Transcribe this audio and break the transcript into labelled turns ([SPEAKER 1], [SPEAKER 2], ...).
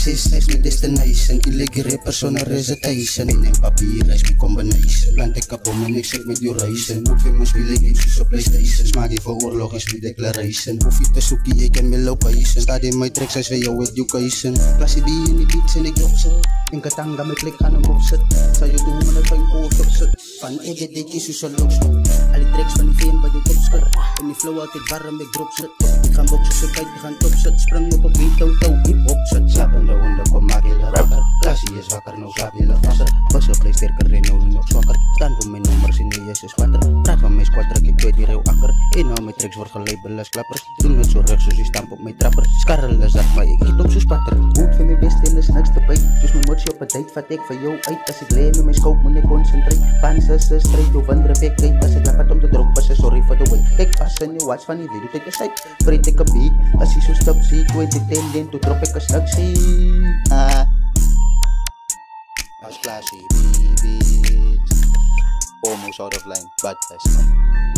[SPEAKER 1] 6 lives my destination. Illegal rappers on a recitation. Pen en papier is my combination. Plant ek 'n bom en ek sit met duration. Ook vir my speel games soos op PlayStation. Smaak jy vir oorlog is my declaration. Hoef jy te soekie, ek en my location. Staat in my tracks as vir jou education. Klasie B in die beats en ek drop sit. En katanga met klik aan 'n kop sit. Sal jy doen met 'n fyn koers op sit. Van ek het dit soos 'n lokstok. Al die tracks van die fame by die top skit. En die flow ek het warm ek drop sit. Ek gaan boks so kyk, ek gaan top sit. Spring op 'n beat tou hip hop sit. Slappende honde kom maak jy wakker. Klasie is wakker nou slaap jy vaster. Was op play sterker en nou nog swakker. Staan vir my nommers en nee is water. Praat van my squad trek ek weet die reu akker. En nou my tracks word gelabel as klappers. Doen met so reg soos die stamp op my trapper. Skarrel is dat my ek het hom so spatter. Goed vir my best en is niks te byt. Soos my motie op 'n date vat ek vir jou uit. As ek lê met my scope moet ek konsentreer. Panses is straight of ander effek kyk. As ek laat om te drop was sorry for the wait. Kyk vas in die watch van die video tyd aside. Vreet ek 'n beat. As jy so stop sien 2010 dan toe drop ek 'n stuk sien. As classy beats. Almost out of line, but that's